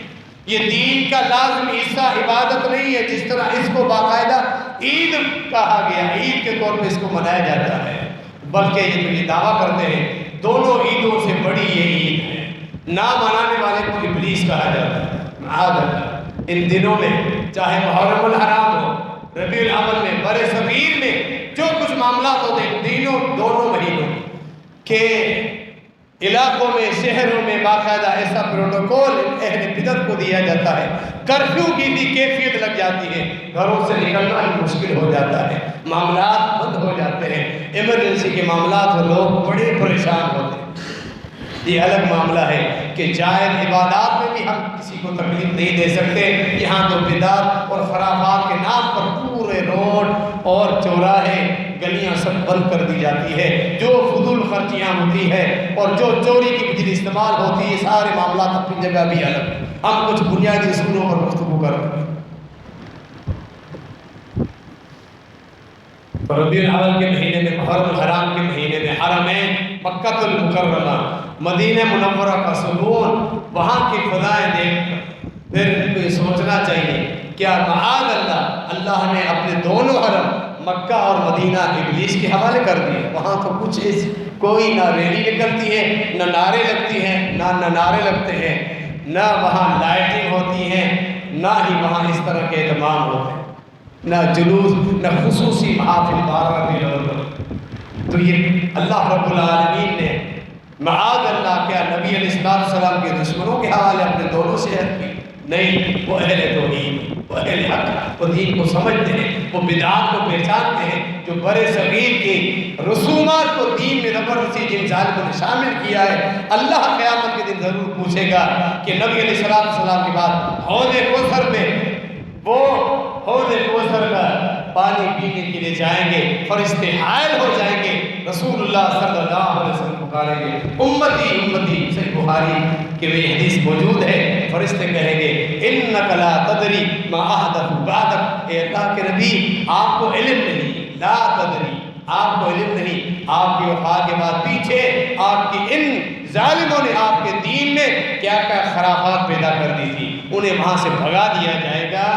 یہ دین کا لازمی حصہ عبادت نہیں ہے۔ جس طرح اس کو باقاعدہ عید کہا گیا، عید کے طور پہ اس کو منایا جاتا ہے، بلکہ یہ جو یہ دعویٰ کرتے ہیں دونوں عیدوں سے بڑی یہ عید ہے، نہ منانے والے کو ابلیس کہا جاتا ہے۔ معاذ اللہ، ان دنوں میں چاہے محرم الحرام ہو، ربیع الاول میں، بر صغیر میں جو کچھ معاملات ہوتے ہیں دونوں مہینوں کے علاقوں میں، شہروں میں باقاعدہ ایسا پروٹوکول اہل بدعت کو دیا جاتا ہے، کرفیو کی بھی کیفیت لگ جاتی ہے، گھروں سے نکلنا ہی مشکل ہو جاتا ہے، معاملات بند ہو جاتے ہیں، ایمرجنسی کے معاملات میں لوگ بڑے پریشان ہوتے ہیں۔ یہ الگ معاملہ ہے کہ جائز عبادات میں بھی ہم کسی کو تکلیف نہیں دے سکتے۔ یہاں تو بدعت اور خرافات کے نام پر پورے روڈ اور چوراہے، گلیاں سب بند کر دی جاتی ہے، جو فضول خرچیاں ہوتی ہے اور جو چوری کی بجلی استعمال ہوتی ہے، سارے معاملات اپنی جگہ بھی الگ ہیں۔ ہم کچھ بنیادی اصولوں پر گفتگو کر رہے ہیں۔ ربیع الاول کے مہینے میں، محرم الحرام کے مہینے میں، حرمین مکہ المکرمہ، مدینہ منورہ کا سکون، وہاں کی فضائیں دیکھ کر پھر کوئی سوچنا چاہیے کیا معاذ اللہ نے اپنے دونوں حرم مکہ اور مدینہ ابلیس کے حوالے کر دیے؟ وہاں تو کچھ کوئی نہ ریلی نکلتی ہے، نہ نعرے لگتی ہیں، نہ نعرے لگتے ہیں، نہ وہاں لائٹنگ ہوتی ہیں، نہ ہی وہاں اس طرح کے اہتمام ہوتے ہیں، نہ جلوس، نہ خصوصی محافل بارہ بھی لوگ۔ تو یہ اللہ رب العالمین نے معاذ اللہ کیا نبی علیہ السلام کے دشمنوں کے حوالے اپنے دونوں صحت کی؟ نہیں، وہ اہل توحید، وہ اہل حق، وہ دین کو سمجھتے ہیں، وہ بدعات کو پہچانتے ہیں، جو برے صغیر کی رسومات کو دین میں زبردستی جن ظالموں نے شامل کیا ہے۔ اللہ قیامت کے دن ضرور پوچھے گا کہ نبی علیہ السلام کے بعد حوض کوثر میں وہ حوض کوثر کا پانی پینے کے لیے جائیں گے، فرشتے حائل ہو جائیں گے، رسول اللہ صلی اللہ علیہ وسلم پکاریں گے امتی امتی۔ صحیح بخاری کہ وہ حدیث موجود ہے، فرشتے کہیں گے انک لا تدری ما احدث بعدک، اے اللہ کے نبی آپ کو علم نہیں، لا تدری آپ کو علم نہیں، آپ کی وفات کے بعد پیچھے آپ کی ان ظالموں نے آپ کے دین میں کیا کیا خرافات پیدا کر دی تھی، انہیں وہاں سے بھگا دیا جائے گا۔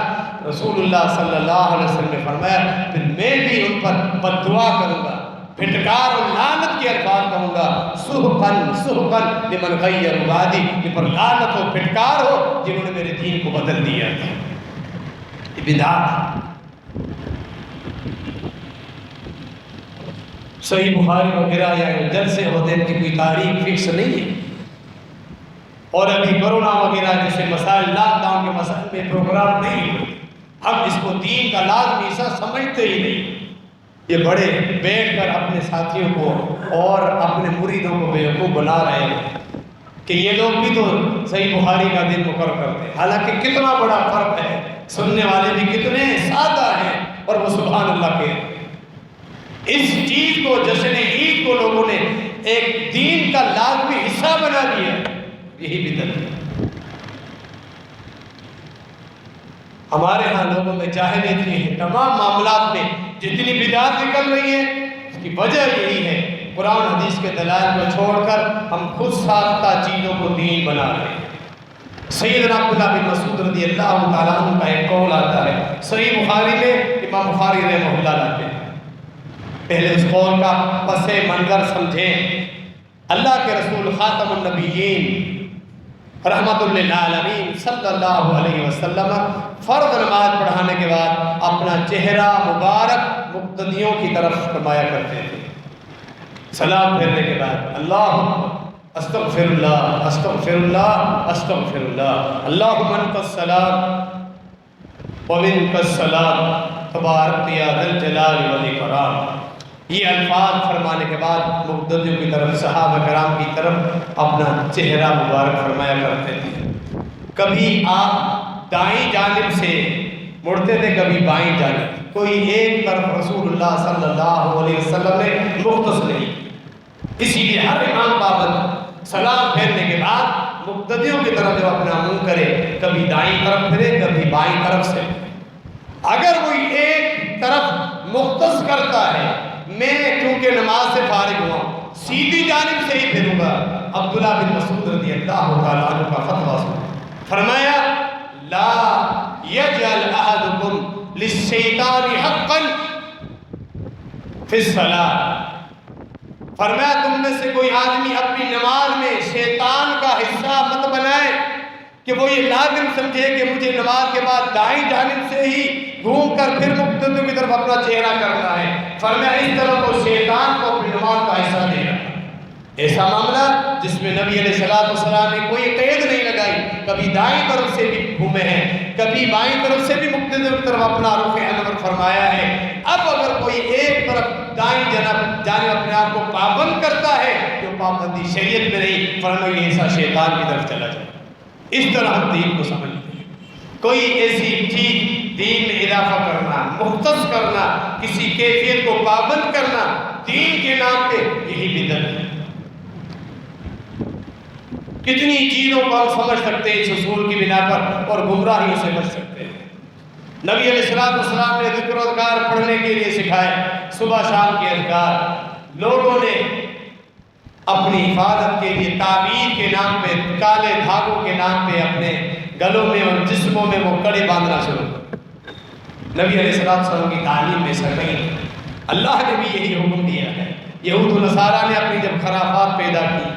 رسول اللہ صلی اللہ علیہ وسلم نے فرمایا پھر میں بھی ان پر بد دعا کروں گا، پھٹکار اور لعنت کے الفاظ کہوں گا، سحقن سحقن لمن غیر بعدی، کہ پر لعنت ہو، پھٹکار ہو جنہوں نے میرے دین کو بدل دیا تھا۔ یہ بدعت صحیح بخاری وغیرہ یا جلسے ہوتے ہیں، ان کی کوئی تاریخ فکس نہیں ہے، اور ابھی کرونا وغیرہ جیسے مسائل، لاک ڈاؤن کے مسائل میں پروگرام نہیں ہوتے، ہم اس کو دین کا لازمی حصہ سمجھتے ہی نہیں۔ یہ بڑے بیٹھ کر اپنے ساتھیوں کو اور اپنے مریدوں کو بیوقوف بنا رہے ہیں کہ یہ لوگ بھی تو صحیح بخاری کا دن مقرر کرتے ہیں، حالانکہ کتنا بڑا فرق ہے، سننے والے بھی کتنے سادہ ہیں اور وہ سبحان اللہ کے۔ اس چیز کو جشن عید کو لوگوں نے ایک دین کا لازمی حصہ بنا دیا، یہی بدعت ہے۔ ہمارے ہاں لوگوں میں جاہلیت یہ ہے، تمام معاملات میں جتنی بدعات نکل رہی ہیں اس کی وجہ یہی ہے، قرآن حدیث کے دلائل کو چھوڑ کر ہم خود ساختہ چیزوں کو دین بنا رہے ہیں۔ سیدنا عبداللہ بن مسعود رضی اللہ تعالیٰ عنہ کا ایک قول آتا ہے، صحیح بخاری میں امام بخاری رحمہ اللہ لاتے ہیں۔ پہلے اس قول کا پس منظر سمجھیں۔ اللہ کے رسول خاتم النبیین رحمت للعالمین صلی اللہ علیہ وسلم فرض نماز پڑھانے کے بعد اپنا چہرہ مبارک مقتدیوں کی طرف فرمایا کرتے تھے، سلام پھیرنے کے بعد اللہ استغفر اللہ استغفر اللہ استغفر اللہ، اللہم انت السلام ومنک السلام تبارک یا ذی الجلال والاکرام۔ یہ الفاظ فرمانے کے بعد مقتدیوں کی طرف، صحابہ کرام کی طرف اپنا چہرہ مبارک فرمایا کرتے تھے۔ کبھی آپ دائیں جانب سے مڑتے تھے، کبھی بائیں جانب، کوئی ایک طرف رسول اللہ صلی اللہ علیہ وسلم نے مختص نہیں، اسی لیے ہر امام پابند سلام پھیرنے کے بعد مقتدیوں کی طرف جب اپنا منہ کرے، کبھی دائیں طرف پھرے کبھی بائیں طرف سے۔ اگر کوئی ایک طرف مختص کرتا ہے، میں چونکہ نماز سے فارغ ہوا سیدھی جانب سے ہی پھروں گا، عبداللہ بن مسعود رضی اللہ تعالیٰ عنہ کا فتویٰ فرمایا لا یجعل احدکم للشیطان حقا فی الصلاۃ، فرمایا تم میں سے کوئی آدمی اپنی نماز میں شیطان کا حصہ مت بنائے کہ وہ یہ لازم سمجھے کہ مجھے نماز کے بعد دائیں جانب سے ہی گھوم کر پھر مقتدیوں کی طرف اپنا چہرہ کرنا ہے، فرمایا اس طرح وہ شیطان کو اپنی نماز کا حصہ دے رہا ہے۔ ایسا معاملہ جس میں نبی علیہ السلام نے کوئی قید نہیں لگائی، کبھی دائیں طرف سے بھی گھومے ہیں، کبھی بائیں طرف سے بھی مقتدیوں کی طرف اپنا رخ انور فرمایا ہے۔ اب اگر کوئی ایک طرف دائیں جانب اپنے آپ کو پابند کرتا ہے جو پابندی شریعت میں نہیں، فرمایا یہ ایسا شیطان کی طرف چلا جائے۔ اس طرح ہم دین کو سمجھتے ہیں، کوئی ایسی چیز دین میں اضافہ کرنا، مختص کرنا، کسی کیفیت کو پابند کرنا دین کے نام پہ، یہی بدعت ہے۔ کتنی چیزوں کو ہم سمجھ سکتے ہیں اس اصول کی بنا پر اور گمراہیوں سے بچ سکتے ہیں۔ نبی علیہ السلام نے ذکر و اذکار پڑھنے کے لیے سکھائے، صبح شام کے اذکار۔ لوگوں نے اپنی حفاظت کے لیے تعبیر کے نام پہ، کالے دھاگوں کے نام پہ اپنے گلوں میں اور جسموں میں وہ کڑے باندھنا شروع کر۔ نبی علیہ السلام کی تعلیم میں سکیں، اللہ نے بھی یہی حکم دیا ہے۔ یہود و نصارہ نے اپنی جب خرافات پیدا کی،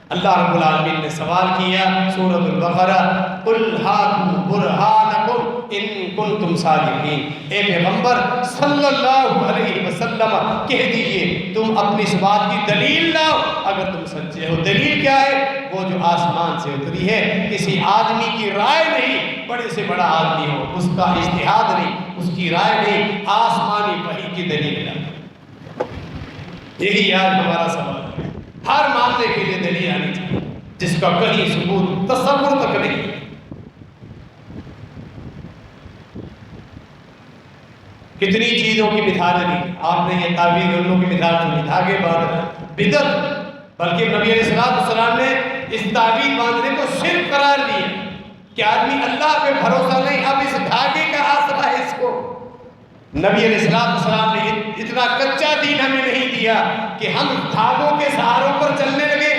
اللہ رب العالمین نے سوال کیا سورۃ البقرہ، قل ہاتوا برہانکم ان کنتم صادقین، اے پیغمبر صلی اللہ علیہ وسلم کہہ دیجئے تم اپنی اس بات کی دلیل لاؤ اگر تم سچے ہو۔ دلیل کیا ہے؟ وہ جو آسمان سے اتری ہے، کسی آدمی کی رائے نہیں، بڑے سے بڑا آدمی ہو اس کا اجتہاد نہیں، اس کی رائے نہیں، آسمانی وحی کی دلیل لاؤ۔ یہی آج ہمارا سوال ہے، ہر معاملے کے لیے دلیل آنی چاہیے جس کا کہیں ثبوت تصور تک نہیں۔ کتنی چیزوں کی مثالیں دی، آپ نے یہ تعبیر گلوں کی مثال سنی، دھاگے باندھنا بدعت، بلکہ نبی علیہ السلام نے اس تعبیر باندھنے کو شرک قرار دیا کہ آدمی اللہ پہ بھروسہ نہیں، اب اس دھاگے کا آسرا ہے اس کو۔ نبی علیہ السلام نے اتنا کچا دین ہمیں نہیں دیا کہ ہم دھاگوں کے سہاروں پر چلنے لگے،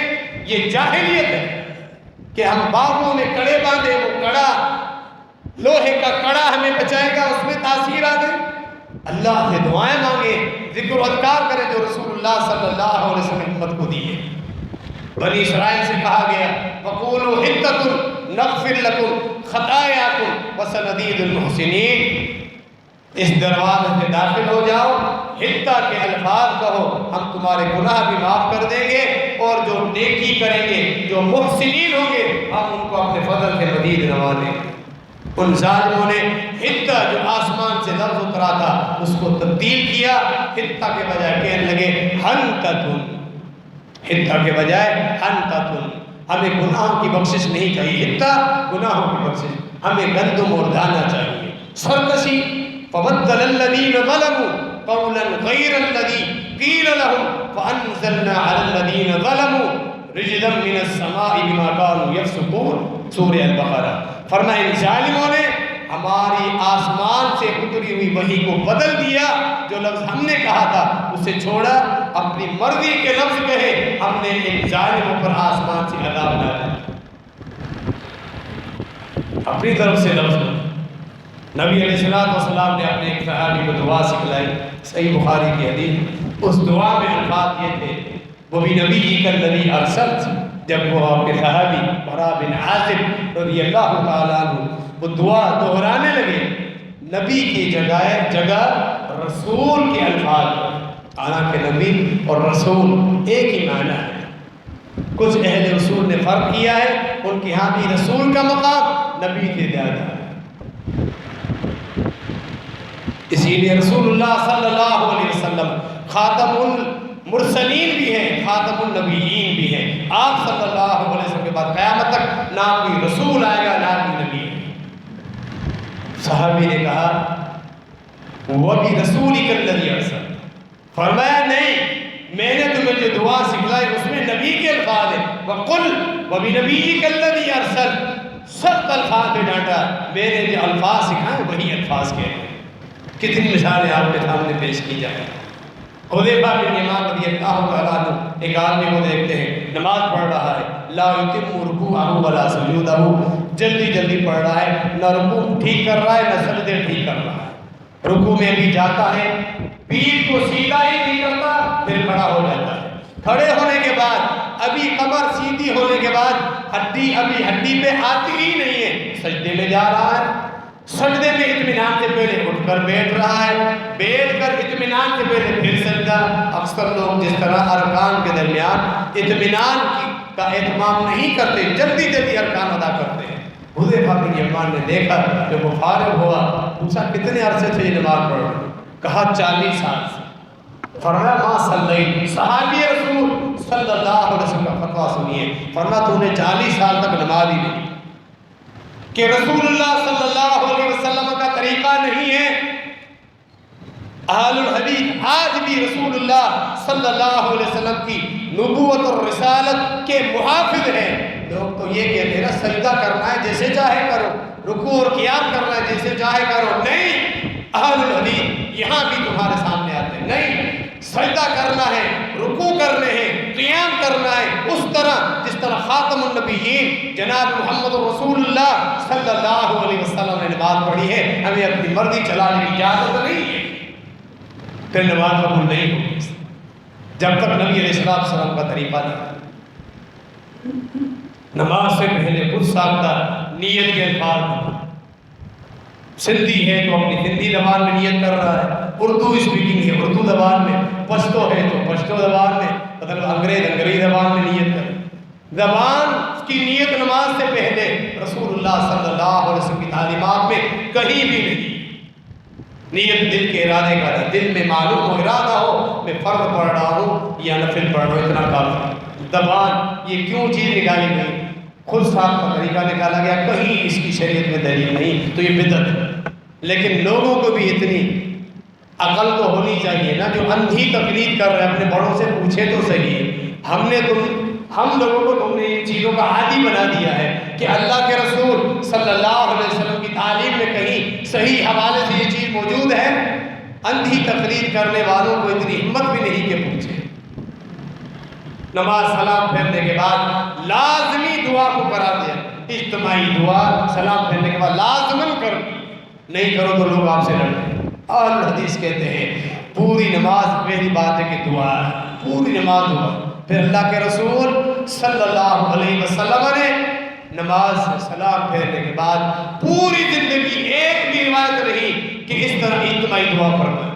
یہ جاہلیت ہے کہ ہم باغوں میں کڑے باندھے، وہ کڑا لوہے کا کڑا ہمیں بچائے گا، اس میں تاثیر آ گئی۔ اللہ سے دعائیں مانگے، ذکر و اذکار کریں جو رسول اللہ صلی اللہ علیہ وسلم امت کو دیے۔ بنی اسرائیل سے کہا گیا وَقُولُوا حِطَّةٌ نَغْفِرْ لَكُمْ خَطَايَاكُمْ وَسَنَزِيدُ الْمُحْسِنِينَ، اس دروازے سے داخل ہو جاؤ، حتہ کے الفاظ کہو، ہم تمہارے گناہ بھی معاف کر دیں گے، اور جو نیکی کریں گے، جو محسنین ہوں گے، ہم ان کو اپنے فضل کے مزید نوازیں گے۔ ان ظالموں نے حتہ جو آسمان سے لفظ اترا تھا اس کو تبدیل کیا، حتہ کے بجائے کہنے لگے حنتتن، حتہ کے بجائے حنتتن۔ ہمیں گناہوں کی بخشش نہیں چاہیے، حتہ گناہوں کی بخشش، ہمیں گندم اور دانہ چاہیے۔ سرکشی فبدل الذین ظلموا قولا غیر الذی قیل لهم فانزلنا علی الذین ظلموا رجزا من السماء بما كانوا یفسقون، سورہ البقرہ۔ فرمایا ان ظالموں نے ہماری آسمان سے اتری ہوئی وحی کو بدل دیا، جو لفظ ہم نے کہا تھا اسے چھوڑا، اپنی مرضی کے لفظ کہے، ہم نے ان ظالموں پر آسمان سے عذاب ڈالا، اپنی طرف سے لفظ۔ نبی علیہ السلام نے اپنے ایک صحابی کو دعا سکھلائی، صحیح بخاری کی حدیث، اس دعا میں الفاظ یہ تھے، وہ بھی نبی جی کا الذی ارسلت، جب وہ اپنے صحابی برا بن عازب رضی اللہ تعالیٰ عنہ وہ دعا دہرانے لگے، نبی کی جگہ رسول کے الفاظ، حالانکہ نبی اور رسول ایک ہی معنی ہے، کچھ اہل رسول نے فرق کیا ہے، ان کے ہاں بھی رسول کا مقام نبی سے زیادہ ہے۔ اسی لیے رسول اللہ صلی اللہ علیہ وسلم خاتم المرسلین بھی ہیں، خاتم النبیین بھی ہیں۔ آپ صلی اللہ علیہ وسلم کے بعد قیامت تک نہ کوئی رسول آئے گا نہ کوئی نبی ہے۔ صحابی نے کہا وَبِ رَسُولِكَ الَّذِي أَرْسَلْتَ، فرمایا نہیں، میں نے تمہیں جو دعا سکھلائی اس میں نبی کے الفاظ ہیں، وَقُلْ وَبِنَبِيِّكَ الَّذِي أَرْسَلْتَ، سخت الفاظ میں ڈانٹا، میں نے جو الفاظ سکھائے وہی الفاظ کے ہیں۔ کتنی مثالیں آپ کے سامنے پیش کی جائیں۔ حذیفہ بن یمان رضی اللہ تعالیٰ عنہ ایک آدمی کو دیکھتے ہیں نماز پڑھ رہا ہے، لا یتم رکوعہ ولا سجودہ، جلدی جلدی پڑھ رہا ہے، نہ رکوع ٹھیک کر رہا ہے نہ سجدے ٹھیک کر رہا ہے، رکوع میں بھی جاتا ہے، پیٹھ کو سیدھا ہی نہیں کرتا، پھر کھڑا ہو جاتا ہے، کھڑے ہونے کے بعد ابھی کمر سیدھی ہونے کے بعد ہڈی پہ آتی ہی نہیں ہے، سجدے میں جا رہا ہے، سجدے میں اطمینان سے پہلے اٹھ کر بیٹھ رہا ہے، بیٹھ کر اطمینان سے پہلے پھر سجدہ۔ اکثر لوگ جس طرح ارکان کے درمیان اطمینان کا اہتمام نہیں کرتے، جلدی جلدی ارکان ادا کرتے ہیں۔ حذیفہ بن یمان نے دیکھا، جب وہ فارغ ہوا پوچھا کتنے عرصے سے یہ نماز پڑھ رہے؟ کہا 40 سال سے۔ فرمایا ما صلی، صحابی رسول صلی اللہ علیہ وسلم کا فتویٰ سنیے، فرمایا تو نے 40 سال تک نماز ہی نہیں، کہ رسول اللہ صلی اللہ علیہ وسلم کا طریقہ نہیں ہے۔ اہل الحدیث آج بھی رسول اللہ صلی اللہ علیہ وسلم کی نبوت اور رسالت کے محافظ ہیں۔ لوگ تو یہ کہتے ہیں نا سجدہ کرنا ہے جیسے چاہے کرو، رکوع اور قیام کرنا ہے جیسے چاہے کرو، نہیں، اہل الحدیث یہاں بھی تمہارے سامنے آتے ہیں، نہیں، سجدہ کرنا ہے، رکوع کرنے ہیں، قیام کرنا ہے اس طرح جس طرح خاتم النبیین جناب محمد رسول اللہ صلی اللہ علیہ وسلم نے نماز پڑھی ہے۔ ہمیں اپنی مرضی چلانے کی اجازت نہیں ہے، پھر نماز قبول نہیں ہوگی جب تک نبی علیہ السلام کا طریقہ نہیں۔ نماز سے پہلے خود ساختہ نیت کے الفاظ، سندھی ہے تو اپنی سندھی زبان میں نیت کر رہا ہے، اردو اسپیکنگ ہے اردو زبان میں، پشتو ہے تو پشتو زبان میں، مطلب انگریزی زبان میں نیت کر، زبان کی نیت نماز سے پہلے رسول اللہ صلی اللہ علیہ وسلم کی تعلیمات میں کہیں بھی نہیں۔ نیت دل کے ارادے کا ہے، دل میں معلوم ہو ارادہ ہو میں فرض پڑھ رہا ہوں یا نفل پڑھ رہا ہوں، اتنا کافی ہے۔ زبان یہ کیوں چیز نکالی گئی؟ خود صاحب کا طریقہ نکالا گیا، کہیں اس کی شریعت میں دلیل نہیں، تو یہ بدعت ہے۔ لیکن لوگوں کو بھی اتنی عقل تو ہونی چاہیے نا، جو اندھی تقلید کر رہے ہیں، اپنے بڑوں سے پوچھے تو صحیح، ہم لوگوں کو تم نے ان چیزوں کا عادی بنا دیا ہے کہ اللہ کے رسول صلی اللہ علیہ وسلم کی تعلیم میں کہیں صحیح حوالے سے یہ چیز موجود ہے؟ اندھی تقلید کرنے والوں کو اتنی ہمت بھی نہیں کہ پوچھے۔ نماز سلام پھیرنے کے بعد لازمی دعا کو قرار دیا، اجتماعی دعا سلام پھیرنے کے بعد لازماً کرو، نہیں کرو تو لوگ آپ سے لڑتے ہیں۔ اہل حدیث کہتے ہیں پوری نماز پہلی بات ہے کہ دعا ہے، پوری نماز دعا۔ پھر اللہ کے رسول صلی اللہ علیہ وسلم نے نماز سے سلام پھیرنے کے بعد پوری زندگی ایک بھی روایت نہیں کہ اس طرح اجتماعی دعا فرمائے۔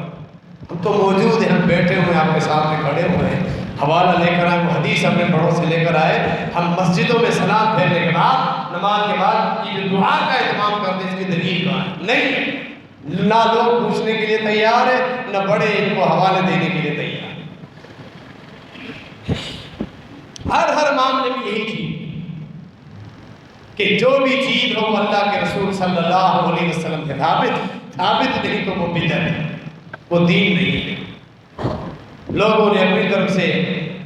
ہم تو موجود ہیں، ہم بیٹھے ہوئے ہیں، آپ کے سامنے کھڑے ہوئے ہیں، حوالہ لے کر آئے، وہ حدیث اپنے بڑوں سے لے کر آئے، ہم مسجدوں میں سلام پھیرنے کے بعد، نماز کے بعد یہ جو دعا کا اہتمام کرتے ہیں، اس کی دلیل کہاں ہے؟ نہیں، نہ لوگ پوچھنے کے لیے تیار ہیں، نہ بڑے ان کو حوالے دینے کے لیے تیار ہیں۔ ہر معاملے میں یہی چیز کہ جو بھی چیز ہو اللہ کے رسول صلی اللہ علیہ وسلم کے ثابت نہیں تو وہ بدعت ہے، وہ دین نہیں ہے۔ لوگوں نے اپنی طرف سے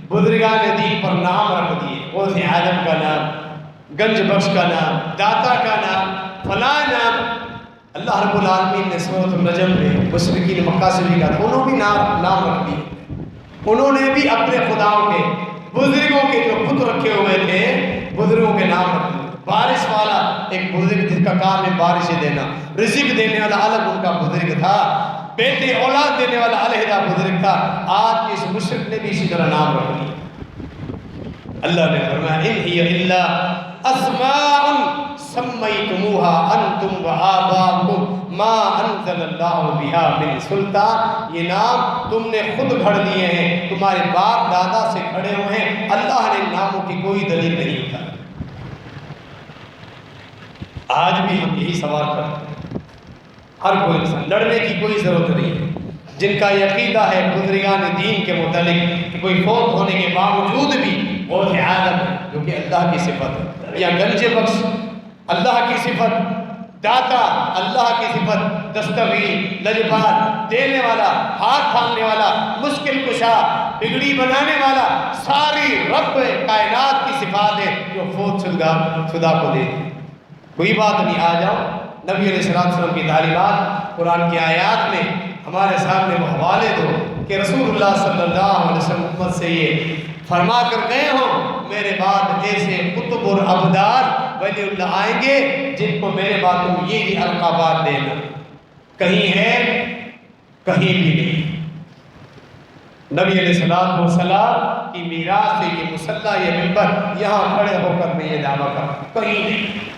بزرگان دین پر نام رکھ دیے، غوث اعظم کا نام، گنج بخش کا نام، داتا کا نام، فلاں نام۔ اللہ رب العالمین نے سورۃ النجم میں مشرکین مکہ سے بھی کہا، انہوں بھی نام رکھ دیے، انہوں نے بھی اپنے خداؤں کے، بزرگوں کے جو بت رکھے ہوئے تھے، بزرگوں کے نام رکھ دیے۔ بارش والا ایک بزرگ جس کا کام ہے بارشیں دینا، رزق دینے والا الگ ان کا بزرگ تھا، بیٹے اولاد دینے والا علیحدہ بزرگ تھا۔ آج کے اس مشرک نے بھی اسی طرح نام رکھ لیا۔ اللہ نے فرمایا ان ہی الا اسماء سمیتموها انتم وآباؤکم ما انزل اللہ بها من سلطان، یہ نام تم نے خود گھڑ دیے ہیں، تمہارے باپ دادا سے کھڑے ہوئے ہیں، اللہ نے ان ناموں کی کوئی دلیل نہیں اٹھائی۔ آج بھی ہم یہی سوال کرتے ہیں، ہر کوئی انسان، لڑنے کی کوئی ضرورت نہیں ہے۔ جن کا یہ عقیدہ ہے بزرگان دین کے متعلق کہ کوئی فوت ہونے کے باوجود بھی غوث اعظم ہے جو کہ اللہ کی صفت ہے، یا گنج بخش اللہ کی صفت، داتا اللہ کی صفت، دستگیر، لجپال، دینے والا، ہاتھ تھامنے والا، مشکل کشا، بگڑی بنانے والا، ساری رب کائنات کی صفات ہے جو فوت شدہ کو دے۔ کوئی بات نہیں، آ جاؤ نبی علیہ السلام کی تعلیمات، قرآن کی آیات میں ہمارے سامنے وہ حوالے دو کہ رسول اللہ صلی اللہ علیہ وسلم امت سے یہ فرما کر گئے ہوں، میرے بعد ایسے قطب اور ابدال ولی اللہ آئیں گے جن کو میرے بعد تم یہ القابات دینا، کہیں ہے کہیں بھی نہیں۔ نبی علیہ السلام کی میراث سے یہ مصلی، یہ منبر، یہاں کھڑے ہو کر میں یہ دعویٰ کرتا کہیں نہیں۔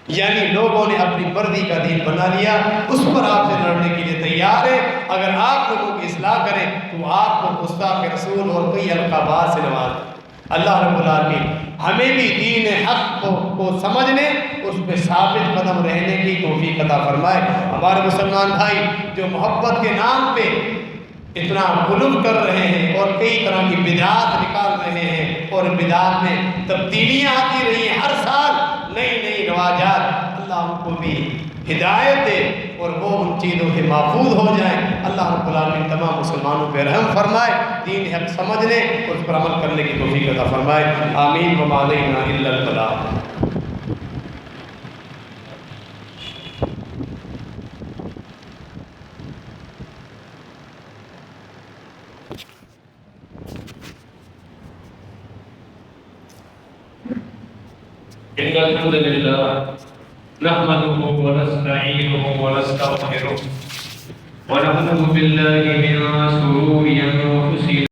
یعنی لوگوں نے اپنی مرضی کا دین بنا لیا، اس پر آپ سے لڑنے کے لیے تیار ہے۔ اگر آپ لوگوں کی اصلاح کریں تو آپ کو گستاخ رسول اور کئی القابات سے نواز دیں۔ اللہ رب العالمین ہمیں بھی دین حق کو سمجھنے، اس پہ ثابت قدم رہنے کی توفیق عطا فرمائے۔ ہمارے مسلمان بھائی جو محبت کے نام پہ اتنا غلو کر رہے ہیں اور کئی طرح کی بدعات نکال رہے ہیں، اور بدعات میں تبدیلیاں آتی رہی ہیں، ہر سال نئی نئی رواجات، اللہ ہم کو بھی ہدایت دے اور وہ ان چیزوں سے محفوظ ہو جائیں۔ اللہ رب العالمین تمام مسلمانوں پہ رحم فرمائے، دین حق سمجھنے اور اس پر عمل کرنے کی توفیق عطا فرمائے۔ آمین وما علینا الا البلاغ۔ إن الحمد لله نحمده ونستعينه ونستغفره ونعوذ بالله من شرور أنفسنا